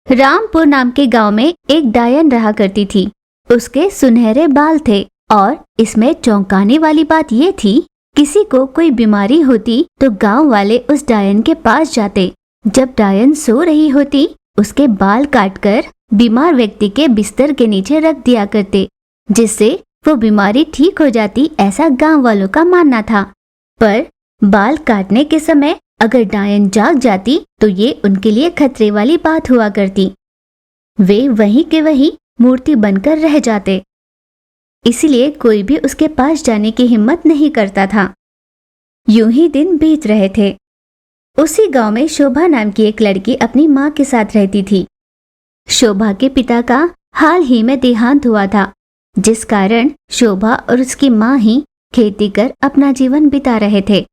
रामपुर नाम के गांव में एक डायन रहा करती थी। उसके सुनहरे बाल थे और इसमें चौंकाने वाली बात ये थी, किसी को कोई बीमारी होती तो गांव वाले उस डायन के पास जाते। जब डायन सो रही होती, उसके बाल काटकर बीमार व्यक्ति के बिस्तर के नीचे रख दिया करते, जिससे वो बीमारी ठीक हो जाती, ऐसा गांव वालों का मानना था। पर बाल काटने के समय अगर डायन जाग जाती तो ये उनके लिए खतरे वाली बात हुआ करती। वे वहीं के वहीं मूर्ति बनकर रह जाते, इसलिए कोई भी उसके पास जाने की हिम्मत नहीं करता था। यूं ही दिन बीत रहे थे। उसी गांव में शोभा नाम की एक लड़की अपनी माँ के साथ रहती थी। शोभा के पिता का हाल ही में देहांत हुआ था, जिस कारण शोभा और उसकी माँ ही खेती कर अपना जीवन बिता रहे थे।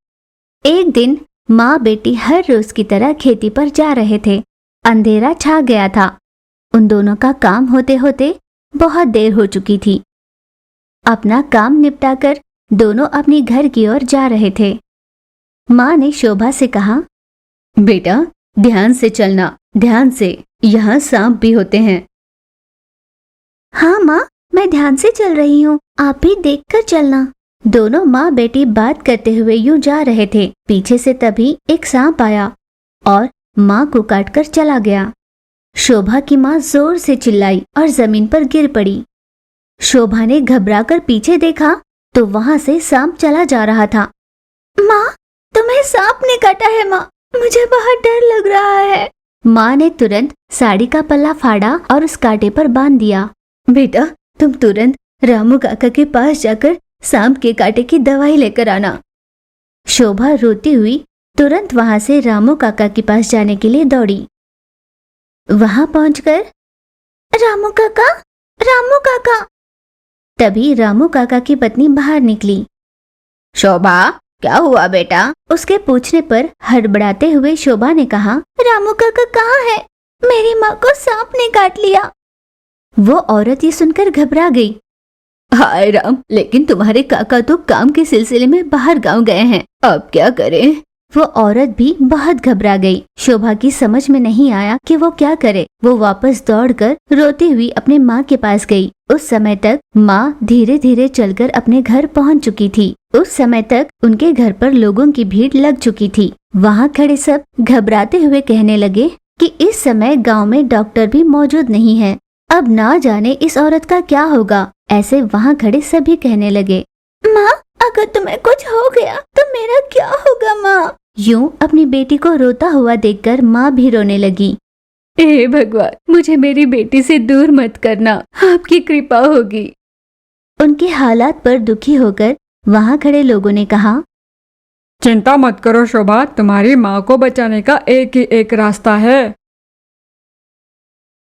एक दिन माँ बेटी हर रोज की तरह खेती पर जा रहे थे। अंधेरा छा गया था। उन दोनों का काम होते होते बहुत देर हो चुकी थी। अपना काम निपटाकर दोनों अपनी घर की ओर जा रहे थे। माँ ने शोभा से कहा, बेटा ध्यान से चलना, ध्यान से, यहाँ सांप भी होते हैं। हाँ माँ, मैं ध्यान से चल रही हूँ, आप भी देखकर चलना। दोनों माँ बेटी बात करते हुए यूं जा रहे थे। पीछे से तभी एक सांप आया और माँ को काटकर चला गया। शोभा की माँ जोर से चिल्लाई और जमीन पर गिर पड़ी। शोभा ने घबराकर पीछे देखा तो वहां से सांप चला जा रहा था। माँ, तुम्हें सांप ने काटा है माँ, मुझे बहुत डर लग रहा है। माँ ने तुरंत साड़ी का पल्ला फाड़ा और उस कांटे पर बांध दिया। बेटा, तुम तुरंत रामू काका के पास जाकर सांप के कांटे की दवाई लेकर आना। शोभा रोती हुई तुरंत वहां से रामू काका के पास जाने के लिए दौड़ी। वहां पहुंचकर, रामू काका, रामू काका। तभी रामू काका की पत्नी बाहर निकली। शोभा, क्या हुआ बेटा? उसके पूछने पर हड़बड़ाते हुए शोभा ने कहा, रामू काका कहाँ है? मेरी माँ को सांप ने काट लिया। वो औरत ये सुनकर घबरा गई। हाय राम, लेकिन तुम्हारे काका तो काम के सिलसिले में बाहर गांव गए हैं, अब क्या करें? वो औरत भी बहुत घबरा गई। शोभा की समझ में नहीं आया कि वो क्या करे। वो वापस दौड़कर रोती हुई अपने माँ के पास गई। उस समय तक माँ धीरे धीरे चलकर अपने घर पहुँच चुकी थी। उस समय तक उनके घर पर लोगों की भीड़ लग चुकी थी। वहाँ खड़े सब घबराते हुए कहने लगे कि इस समय गाँव में डॉक्टर भी मौजूद नहीं है, अब ना जाने इस औरत का क्या होगा। ऐसे वहाँ खड़े सभी कहने लगे, माँ, अगर तुम्हें कुछ हो गया तो मेरा क्या होगा माँ? यूं अपनी बेटी को रोता हुआ देखकर माँ भी रोने लगी। हे भगवान, मुझे मेरी बेटी से दूर मत करना, आपकी कृपा होगी। उनके हालात पर दुखी होकर वहाँ खड़े लोगों ने कहा, चिंता मत करो शोभा, तुम्हारी माँ को बचाने का एक ही एक रास्ता है।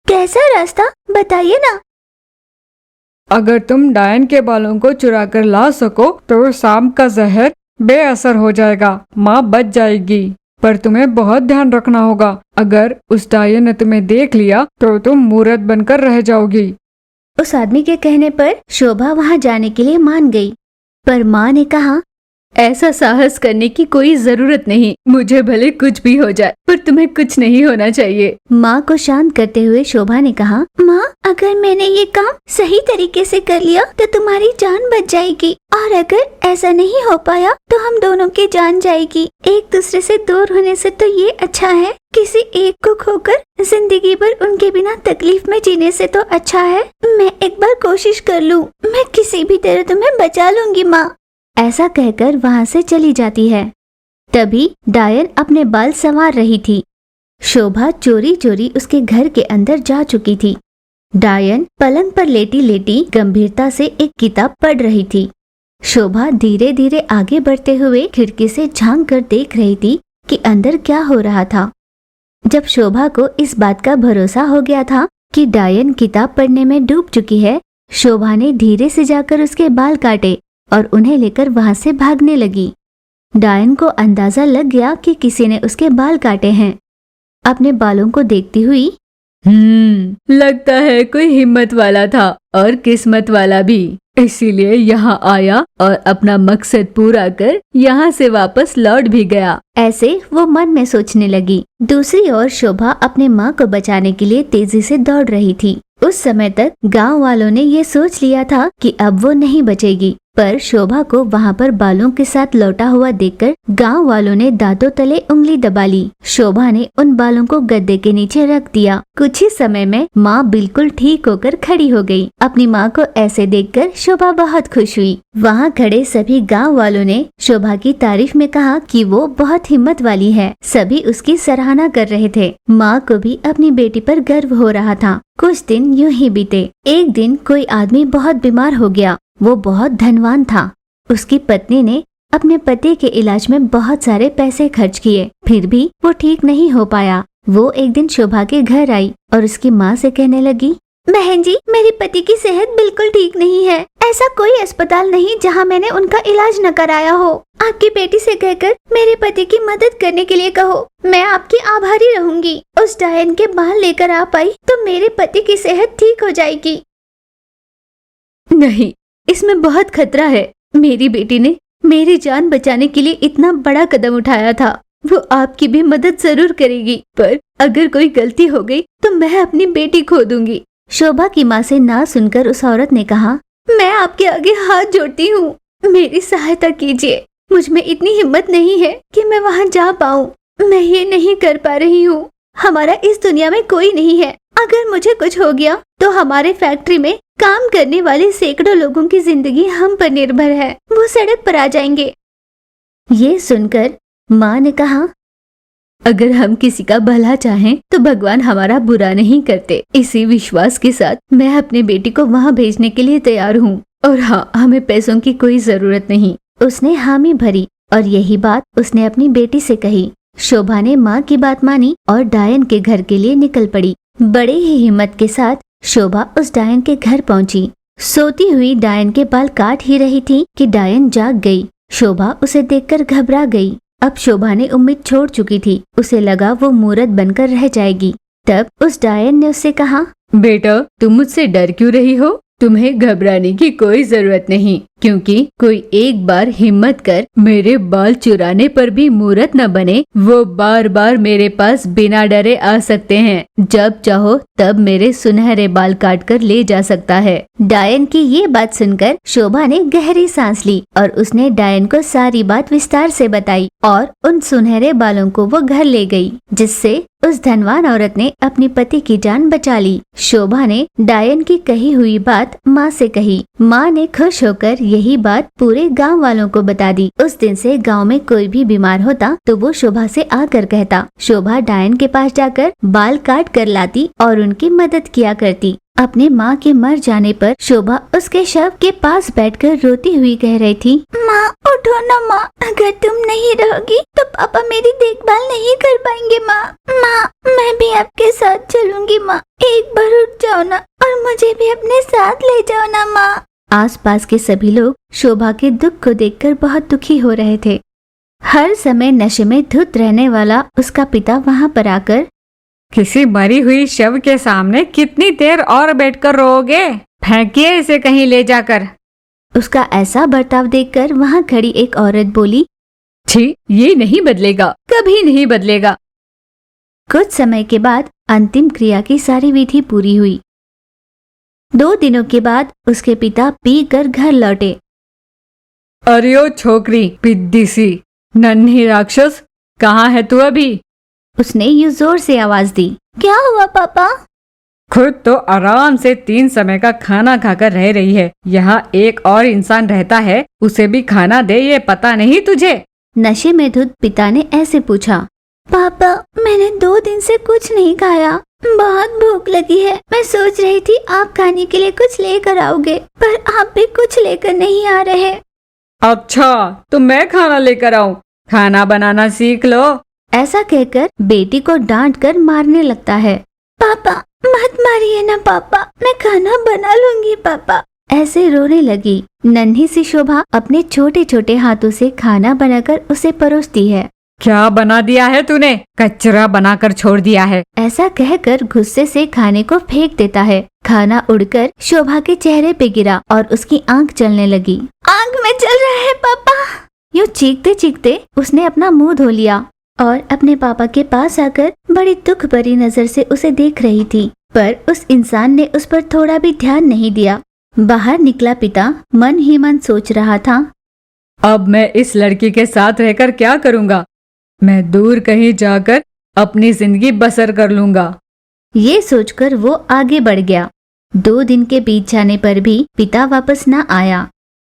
कैसा रास्ता, बताइए ना। अगर तुम डायन के बालों को चुरा कर ला सको तो सांप का जहर बेअसर हो जाएगा, माँ बच जाएगी। पर तुम्हें बहुत ध्यान रखना होगा, अगर उस डायन ने तुम्हें देख लिया तो तुम मूर्त बनकर रह जाओगी। उस आदमी के कहने पर शोभा वहाँ जाने के लिए मान गई, पर माँ ने कहा, ऐसा साहस करने की कोई जरूरत नहीं, मुझे भले कुछ भी हो जाए पर तुम्हें कुछ नहीं होना चाहिए। माँ को शांत करते हुए शोभा ने कहा, माँ, अगर मैंने ये काम सही तरीके से कर लिया तो तुम्हारी जान बच जाएगी, और अगर ऐसा नहीं हो पाया तो हम दोनों की जान जाएगी। एक दूसरे से दूर होने से तो ये अच्छा है, किसी एक को खोकर जिंदगी भर उनके बिना तकलीफ में जीने से तो अच्छा है। मैं एक बार कोशिश कर लूँ, मैं किसी भी तरह तुम्हें बचा लूंगी माँ। ऐसा कहकर वहां से चली जाती है। तभी डायन अपने बाल संवार रही थी। शोभा चोरी चोरी उसके घर के अंदर जा चुकी थी। डायन पलंग पर लेटी लेटी गंभीरता से एक किताब पढ़ रही थी। शोभा धीरे धीरे आगे बढ़ते हुए खिड़की से झांक कर देख रही थी कि अंदर क्या हो रहा था। जब शोभा को इस बात का भरोसा हो गया था कि डायन किताब पढ़ने में डूब चुकी है, शोभा ने धीरे से जाकर उसके बाल काटे और उन्हें लेकर वहां से भागने लगी। डायन को अंदाजा लग गया कि किसी ने उसके बाल काटे हैं। अपने बालों को देखती हुई लगता है कोई हिम्मत वाला था और किस्मत वाला भी, इसीलिए यहाँ आया और अपना मकसद पूरा कर यहाँ से वापस लौट भी गया। ऐसे वो मन में सोचने लगी। दूसरी ओर शोभा अपने माँ को बचाने के लिए तेजी से दौड़ रही थी। उस समय तक गांव वालों ने ये सोच लिया था कि अब वो नहीं बचेगी, पर शोभा को वहाँ पर बालों के साथ लौटा हुआ देखकर गांव वालों ने दांतों तले उंगली दबा ली। शोभा ने उन बालों को गद्दे के नीचे रख दिया। कुछ ही समय में माँ बिल्कुल ठीक होकर खड़ी हो गई। अपनी माँ को ऐसे देखकर शोभा बहुत खुश हुई। वहाँ खड़े सभी गांव वालों ने शोभा की तारीफ में कहा कि वो बहुत हिम्मत वाली है। सभी उसकी सराहना कर रहे थे। माँ को भी अपनी बेटी पर गर्व हो रहा था। कुछ दिन यूं ही बीते। एक दिन कोई आदमी बहुत बीमार हो गया। वो बहुत धनवान था। उसकी पत्नी ने अपने पति के इलाज में बहुत सारे पैसे खर्च किए, फिर भी वो ठीक नहीं हो पाया। वो एक दिन शोभा के घर आई और उसकी माँ से कहने लगी, बहन जी, मेरे पति की सेहत बिल्कुल ठीक नहीं है। ऐसा कोई अस्पताल नहीं जहाँ मैंने उनका इलाज न कराया हो। आपकी बेटी से कहकर मेरे पति की मदद करने के लिए कहो। मैं आपकी आभारी रहूंगी। उस डायन के बाल लेकर आप आई तो मेरे पति की सेहत ठीक हो जाएगी। नहीं, इसमें बहुत खतरा है। मेरी बेटी ने मेरी जान बचाने के लिए इतना बड़ा कदम उठाया था। वो आपकी भी मदद जरूर करेगी, पर अगर कोई गलती हो गई तो मैं अपनी बेटी खो दूंगी। शोभा की माँ से ना सुनकर उस औरत ने कहा, मैं आपके आगे हाथ जोड़ती हूँ, मेरी सहायता कीजिए। मुझ में इतनी हिम्मत नहीं है कि मैं वहाँ जा पाऊँ। मैं ये नहीं कर पा रही हूँ। हमारा इस दुनिया में कोई नहीं है। अगर मुझे कुछ हो गया तो हमारे फैक्ट्री में काम करने वाले सैकड़ों लोगों की जिंदगी हम पर निर्भर है। वो सड़क पर आ जाएंगे। ये सुनकर माँ ने कहा, अगर हम किसी का भला चाहें तो भगवान हमारा बुरा नहीं करते। इसी विश्वास के साथ मैं अपनी बेटी को वहाँ भेजने के लिए तैयार हूँ। और हाँ, हमें पैसों की कोई जरूरत नहीं। उसने हामी भरी और यही बात उसने अपनी बेटी से कही। शोभा ने माँ की बात मानी और डायन के घर के लिए निकल पड़ी। बड़े ही हिम्मत के साथ शोभा उस डायन के घर पहुंची। सोती हुई डायन के बाल काट ही रही थी कि डायन जाग गई। शोभा उसे देखकर घबरा गई। अब शोभा ने उम्मीद छोड़ चुकी थी। उसे लगा वो मूर्त बनकर रह जाएगी। तब उस डायन ने उससे कहा, बेटा, तुम मुझसे डर क्यों रही हो? तुम्हें घबराने की कोई जरूरत नहीं, क्योंकि कोई एक बार हिम्मत कर मेरे बाल चुराने पर भी मूर्त न बने, वो बार बार मेरे पास बिना डरे आ सकते हैं। जब चाहो तब मेरे सुनहरे बाल काट कर ले जा सकता है। डायन की ये बात सुनकर शोभा ने गहरी सांस ली और उसने डायन को सारी बात विस्तार से बताई और उन सुनहरे बालों को वो घर ले गई, जिससे उस धनवान औरत ने अपनी पति की जान बचा ली। शोभा ने डायन की कही हुई बात माँ से कही। माँ ने खुश होकर यही बात पूरे गांव वालों को बता दी। उस दिन से गांव में कोई भी बीमार होता तो वो शोभा से आकर कहता। शोभा डायन के पास जाकर बाल काट कर लाती और उनकी मदद किया करती। अपने माँ के मर जाने पर शोभा उसके शव के पास बैठकर रोती हुई कह रही थी, माँ उठो ना माँ, अगर तुम नहीं रहोगी तो पापा मेरी देखभाल नहीं कर पाएंगे। माँ, मैं भी आपके साथ चलूंगी। माँ, एक बार उठ जाओ ना और मुझे भी अपने साथ ले जाओ ना माँ। आसपास के सभी लोग शोभा के दुख को देखकर बहुत दुखी हो रहे थे। हर समय नशे में धुत रहने वाला उसका पिता वहाँ पर आकर, किसी मरी हुई शव के सामने कितनी देर और बैठकर रोओगे? फेंकिए इसे कहीं ले जाकर। उसका ऐसा बर्ताव देखकर वहाँ खड़ी एक औरत बोली, छी, ये नहीं बदलेगा, कभी नहीं बदलेगा। कुछ समय के बाद अंतिम क्रिया की सारी विधि पूरी हुई। 2 दिनों के बाद उसके पिता पी कर घर लौटे। अरे ओ छोकरी, पिद्दी सी नन्ही राक्षस, कहाँ है तू अभी? उसने यूं जोर से आवाज दी। क्या हुआ पापा? खुद तो आराम से 3 समय का खाना खाकर रह रही है। यहाँ एक और इंसान रहता है, उसे भी खाना दे, ये पता नहीं तुझे? नशे में धुत पिता ने ऐसे पूछा। पापा, मैंने 2 दिन से कुछ नहीं खाया, बहुत भूख लगी है। मैं सोच रही थी आप खाने के लिए कुछ लेकर आओगे, पर आप भी कुछ लेकर नहीं आ रहे। अच्छा, तो मैं खाना लेकर आऊँ? खाना बनाना सीख लो। ऐसा कहकर बेटी को डांट कर मारने लगता है। पापा मत मारिए ना पापा, मैं खाना बना लूंगी पापा। ऐसे रोने लगी। नन्ही सी शोभा अपने छोटे छोटे हाथों से खाना बनाकर उसे परोसती है। क्या बना दिया है तूने? कचरा बनाकर छोड़ दिया है। ऐसा कहकर गुस्से से खाने को फेंक देता है। खाना उड़कर शोभा के चेहरे पे गिरा और उसकी आंख जलने लगी। आंख में जल रहा है पापा। यूँ चीखते चीखते उसने अपना मुंह धो लिया और अपने पापा के पास आकर बड़ी दुख भरी नजर से उसे देख रही थी, पर उस इंसान ने उस पर थोड़ा भी ध्यान नहीं दिया। बाहर निकला पिता मन ही मन सोच रहा था, अब मैं इस लड़की के साथ रहकर क्या करूँगा? मैं दूर कहीं जाकर अपनी जिंदगी बसर कर लूँगा। ये सोचकर वो आगे बढ़ गया। 2 दिन के बीत जाने पर भी पिता वापस न आया।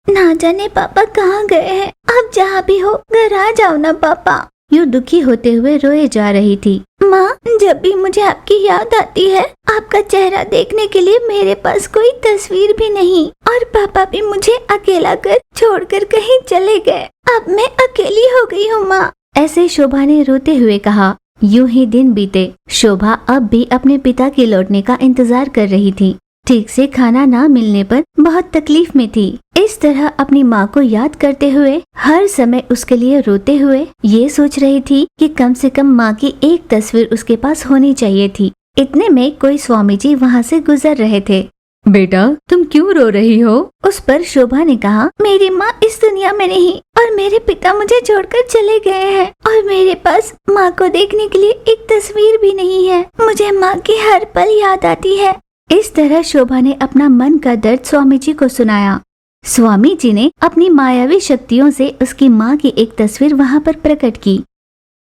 ना जाने पापा कहाँ गए हैं। अब जहाँ भी हो घर आ जाओ ना पापा। यूँ दुखी होते हुए रोए जा रही थी। माँ, जब भी मुझे आपकी याद आती है, आपका चेहरा देखने के लिए मेरे पास कोई तस्वीर भी नहीं, और पापा भी मुझे अकेला कर छोड़कर कहीं चले गए। अब मैं अकेली हो गई हूँ माँ। ऐसे शोभा ने रोते हुए कहा। यूं ही दिन बीते। शोभा अब भी अपने पिता के लौटने का इंतजार कर रही थी। ठीक से खाना ना मिलने पर बहुत तकलीफ में थी। इस तरह अपनी माँ को याद करते हुए, हर समय उसके लिए रोते हुए ये सोच रही थी कि कम से कम माँ की एक तस्वीर उसके पास होनी चाहिए थी। इतने में कोई स्वामी जी वहाँ से गुजर रहे थे। बेटा, तुम क्यों रो रही हो? उस पर शोभा ने कहा, मेरी माँ इस दुनिया में नहीं और मेरे पिता मुझे छोड़कर चले गए हैं, और मेरे पास माँ को देखने के लिए एक तस्वीर भी नहीं है। मुझे माँ की हर पल याद आती है। इस तरह शोभा ने अपना मन का दर्द स्वामी जी को सुनाया। स्वामी जी ने अपनी मायावी शक्तियों से उसकी माँ की एक तस्वीर वहाँ पर प्रकट की।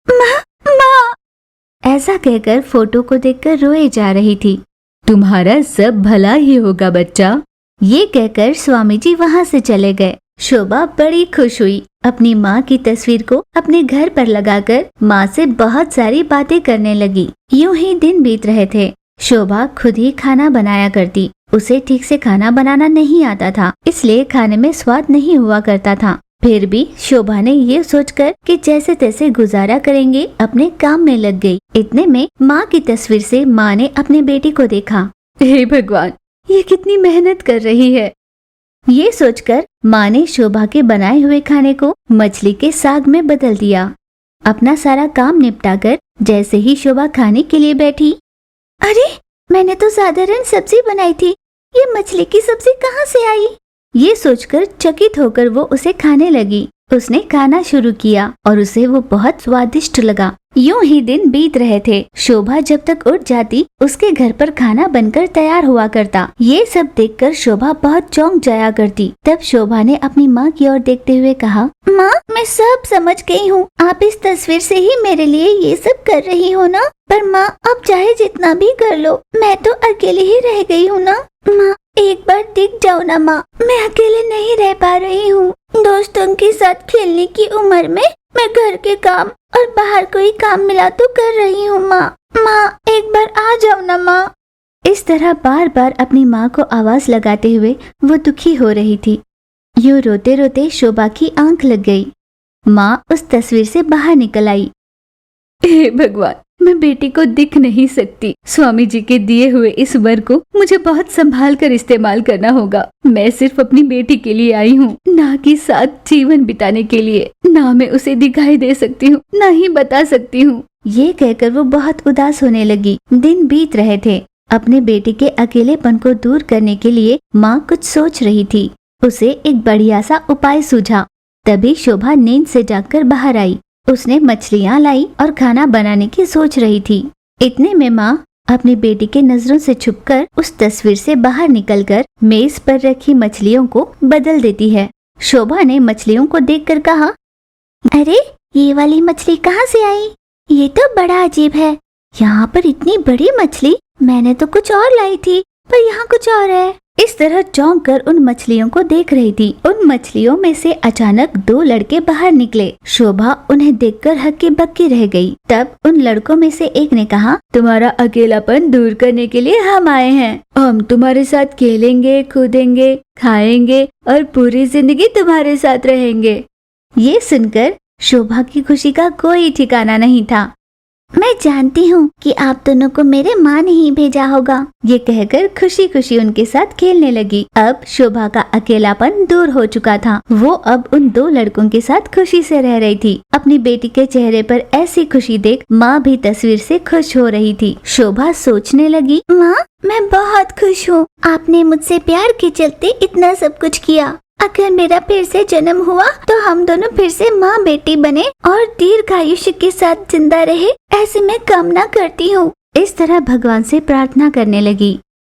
माँ, माँ, ऐसा कहकर फोटो को देखकर रोए जा रही थी। तुम्हारा सब भला ही होगा बच्चा। ये कहकर स्वामी जी वहाँ से चले गए। शोभा बड़ी खुश हुई। अपनी माँ की तस्वीर को अपने घर पर लगाकर माँ से बहुत सारी बातें करने लगी। यूं ही दिन बीत रहे थे। शोभा खुद ही खाना बनाया करती। उसे ठीक से खाना बनाना नहीं आता था, इसलिए खाने में स्वाद नहीं हुआ करता था। फिर भी शोभा ने ये सोचकर कि जैसे तैसे गुजारा करेंगे, अपने काम में लग गई। इतने में माँ की तस्वीर से माँ ने अपने बेटी को देखा। हे भगवान, ये कितनी मेहनत कर रही है। ये सोचकर माँ ने शोभा के बनाए हुए खाने को मछली के साग में बदल दिया। अपना सारा काम निपटाकर जैसे ही शोभा खाने के लिए बैठी, अरे, मैंने तो साधारण सब्जी बनाई थी, ये मछली की सब्जी कहाँ से आई? ये सोचकर चकित होकर वो उसे खाने लगी। उसने खाना शुरू किया और उसे वो बहुत स्वादिष्ट लगा। यूं ही दिन बीत रहे थे। शोभा जब तक उठ जाती, उसके घर पर खाना बनकर तैयार हुआ करता। ये सब देखकर शोभा बहुत चौंक जाया करती। तब शोभा ने अपनी माँ की ओर देखते हुए कहा, माँ, मैं सब समझ गई हूँ। आप इस तस्वीर से ही मेरे लिए ये सब कर रही हो ना? पर माँ, अब चाहे जितना भी कर लो, मैं तो अकेले ही रह गई हूँ ना। माँ, एक बार दिख जाओ ना माँ, मैं अकेले नहीं रह पा रही हूँ। दोस्तों के साथ खेलने की उम्र में मैं घर के काम और बाहर कोई काम मिला तो कर रही हूँ माँ। माँ, एक बार आ जाओ ना माँ। इस तरह बार बार अपनी माँ को आवाज लगाते हुए वो दुखी हो रही थी। यूं रोते रोते शोभा की आंख लग गई। माँ उस तस्वीर से बाहर निकल आई। हे भगवान, मैं बेटी को दिख नहीं सकती। स्वामी जी के दिए हुए इस वर को मुझे बहुत संभाल कर इस्तेमाल करना होगा। मैं सिर्फ अपनी बेटी के लिए आई हूँ, ना कि साथ जीवन बिताने के लिए। ना मैं उसे दिखाई दे सकती हूँ, ना ही बता सकती हूँ। ये कहकर वो बहुत उदास होने लगी। दिन बीत रहे थे। अपने बेटे के अकेलेपन को दूर करने के लिए माँ कुछ सोच रही थी। उसे एक बढ़िया सा उपाय सूझा। तभी शोभा नींद से जागकर बाहर आई। उसने मछलियाँ लाई और खाना बनाने की सोच रही थी। इतने में माँ अपनी बेटी के नजरों से छुपकर उस तस्वीर से बाहर निकलकर मेज पर रखी मछलियों को बदल देती है। शोभा ने मछलियों को देखकर कहा, अरे, ये वाली मछली कहाँ से आई? ये तो बड़ा अजीब है। यहाँ पर इतनी बड़ी मछली, मैंने तो कुछ और लाई थी, पर यहाँ कुछ और है। इस तरह चौंक कर उन मछलियों को देख रही थी। उन मछलियों में से अचानक 2 लड़के बाहर निकले। शोभा उन्हें देखकर हक्की बक्की रह गई। तब उन लड़कों में से एक ने कहा, तुम्हारा अकेलापन दूर करने के लिए हम आए हैं। हम तुम्हारे साथ खेलेंगे, कूदेंगे, खाएंगे और पूरी जिंदगी तुम्हारे साथ रहेंगे। ये सुनकर शोभा की खुशी का कोई ठिकाना नहीं था। मैं जानती हूँ कि आप दोनों को मेरे माँ ने ही भेजा होगा। ये कहकर खुशी खुशी उनके साथ खेलने लगी। अब शोभा का अकेलापन दूर हो चुका था। वो अब उन दो लड़कों के साथ खुशी से रह रही थी। अपनी बेटी के चेहरे पर ऐसी खुशी देख माँ भी तस्वीर से खुश हो रही थी। शोभा सोचने लगी, माँ मैं बहुत खुश हूँ। आपने मुझसे प्यार के चलते इतना सब कुछ किया। अगर मेरा फिर से जन्म हुआ तो हम दोनों फिर से माँ बेटी बने और दीर्घायुष्य के साथ जिंदा रहे, ऐसे मैं कामना करती हूँ। इस तरह भगवान से प्रार्थना करने लगी।